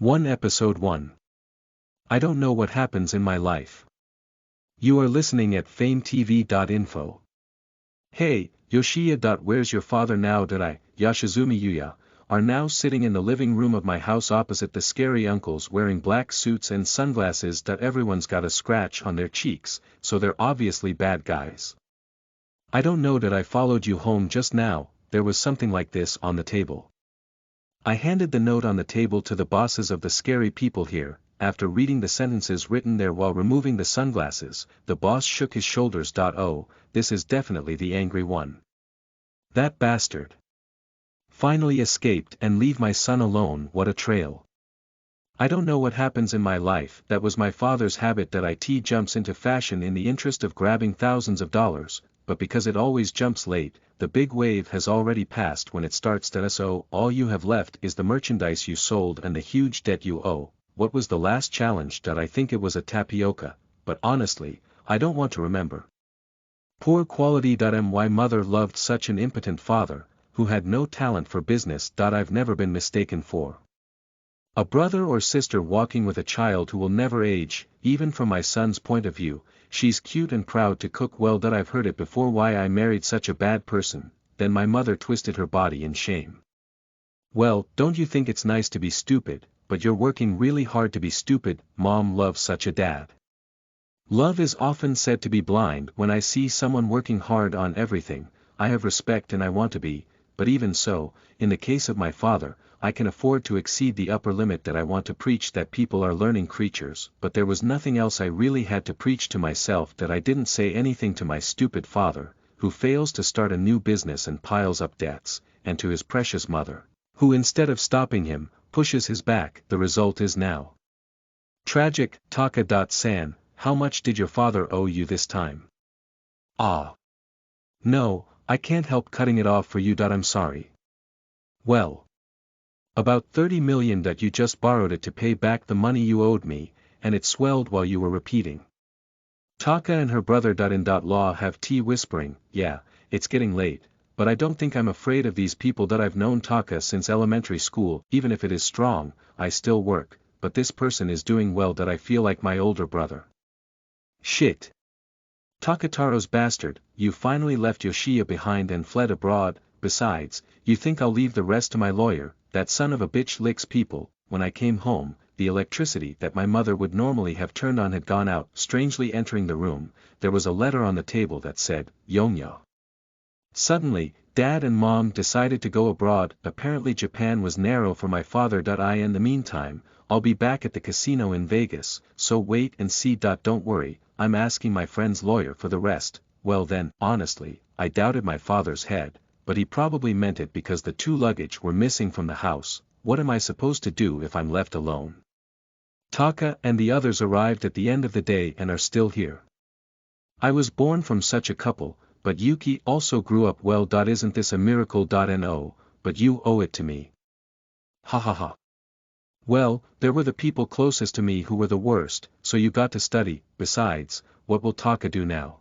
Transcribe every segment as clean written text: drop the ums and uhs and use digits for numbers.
1 Episode 1. I don't know what happens in my life. You are listening at FameTV.info. Hey, Yoshiya. Where's your father now? Yoshizumi Yuya, are now sitting in the living room of my house opposite the scary uncles wearing black suits and sunglasses. Everyone's got a scratch on their cheeks, so they're obviously bad guys. I don't know. I followed you home just now. There was something like this on the table. I handed the note on the table to the bosses of the scary people here. After reading the sentences written there while removing the sunglasses, the boss shook his shoulders. Oh, this is definitely the angry one. That bastard. Finally escaped and leave my son alone. What a trail. I don't know what happens in my life. That was my father's habit. It jumps into fashion in the interest of grabbing thousands of dollars, but because it always jumps late, the big wave has already passed when it starts. So all you have left is the merchandise you sold and the huge debt you owe. What was the last challenge? I think it was a tapioca, but honestly, I don't want to remember. Poor quality. My mother loved such an impotent father, who had no talent for business. I've never been mistaken for a brother or sister walking with a child who will never age. Even from my son's point of view, she's cute and proud to cook well. I've heard it before. Why I married such a bad person. Then my mother twisted her body in shame. Well, don't you think it's nice to be stupid, but you're working really hard to be stupid. Mom loves such a dad. Love is often said to be blind. When I see someone working hard on everything, I have respect and I want to be, but even so, in the case of my father, I can afford to exceed the upper limit. I want to preach that people are learning creatures, but there was nothing else. I really had to preach to myself that I didn't say anything to my stupid father, who fails to start a new business and piles up debts, and to his precious mother, who instead of stopping him, pushes his back. The result is now tragic. Taka-san, how much did your father owe you this time? Ah. No, I can't help cutting it off for you. I'm sorry. Well. About 30 million. You just borrowed it to pay back the money you owed me, and it swelled while you were repeating. Taka and her brother in law have tea whispering. Yeah, it's getting late, but I don't think I'm afraid of these people. I've known Taka since elementary school. Even if it is strong, I still work, but this person is doing well. I feel like my older brother. Shit. Takataro's bastard, you finally left Yoshiya behind and fled abroad. Besides, you think I'll leave the rest to my lawyer? That son of a bitch licks people. When I came home, the electricity that my mother would normally have turned on had gone out. Strangely entering the room, there was a letter on the table that said, Yonyo. Suddenly, Dad and Mom decided to go abroad. Apparently Japan was narrow for my father. In the meantime, I'll be back at the casino in Vegas, so wait and see. Don't worry, I'm asking my friend's lawyer for the rest. Well then, honestly, I doubted my father's head, but he probably meant it because the 2 luggage were missing from the house. What am I supposed to do if I'm left alone? Taka and the others arrived at the end of the day and are still here. I was born from such a couple, but Yuki also grew up well. Isn't this a miracle? No, but you owe it to me. Ha ha ha. Well, there were the people closest to me who were the worst, so you got to study. Besides, what will Taka do now?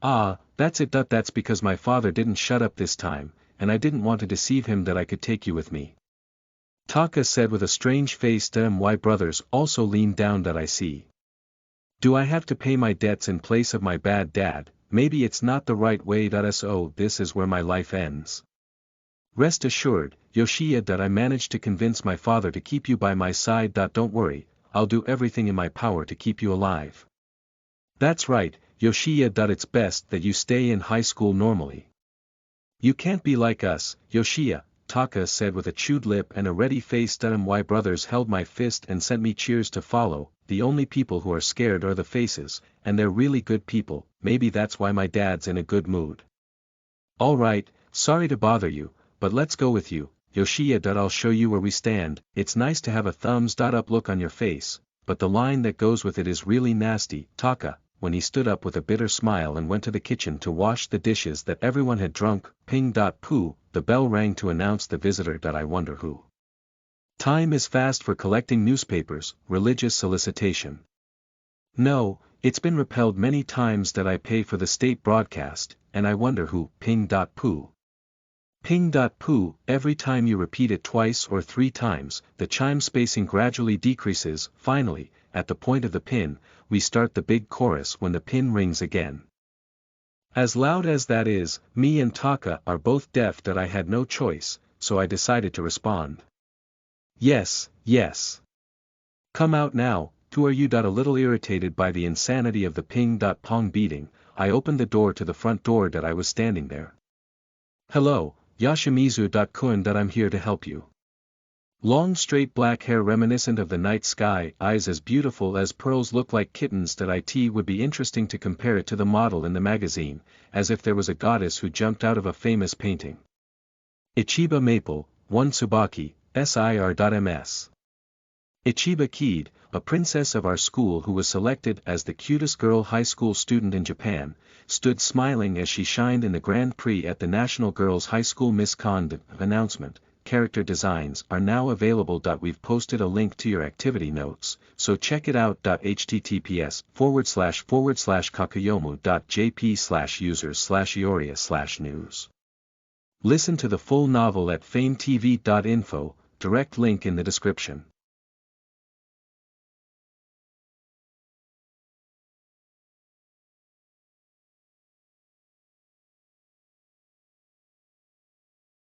Ah, that's it. That's because my father didn't shut up this time, and I didn't want to deceive him. I could take you with me. Taka said with a strange face. My brothers also leaned down. I see. Do I have to pay my debts in place of my bad dad? Maybe it's not the right way. So this is where my life ends. Rest assured, Yoshiya, I managed to convince my father to keep you by my side. Don't worry, I'll do everything in my power to keep you alive. That's right, Yoshiya. It's best that you stay in high school normally. You can't be like us, Yoshiya, Taka said with a chewed lip and a ready face. My brothers held my fist and sent me cheers to follow. The only people who are scared are the faces, and they're really good people. Maybe that's why my dad's in a good mood. Alright, sorry to bother you, but let's go with you, Yoshiya. I'll show you where we stand. It's nice to have a thumbs up look on your face, but the line that goes with it is really nasty. Taka, when he stood up with a bitter smile and went to the kitchen to wash the dishes that everyone had drunk. Ping. Pooh, the bell rang to announce the visitor. I wonder who. Time is fast for collecting newspapers. Religious solicitation. No, it's been repelled many times. I pay for the state broadcast, and I wonder who. Ping. Pooh. Ping.poo, every time you repeat it twice or 3 times, the chime spacing gradually decreases. Finally, at the point of the pin, we start the big chorus when the pin rings again. As loud as that is, me and Taka are both deaf that I had no choice, so I decided to respond. Yes, yes. Come out now. Who are you? A little irritated by the insanity of the ping-pong beating, I opened the door to the front door that I was standing there. Hello, Yoshimizu. Kun. I'm here to help you. Long straight black hair reminiscent of the night sky, eyes as beautiful as pearls, look like kittens. It would be interesting to compare it to the model in the magazine, as if there was a goddess who jumped out of a famous painting. Ichiba Maple, 1 Tsubaki, SIR.MS. Ichiba Kid, a princess of our school who was selected as the cutest girl high school student in Japan, stood smiling as she shined in the Grand Prix at the National Girls High School Miss Con announcement. Character designs are now available. We've posted a link to your activity notes, so check it out. https://kakuyomu.jp/users/ioria/news. Listen to the full novel at FameTV.info, direct link in the description.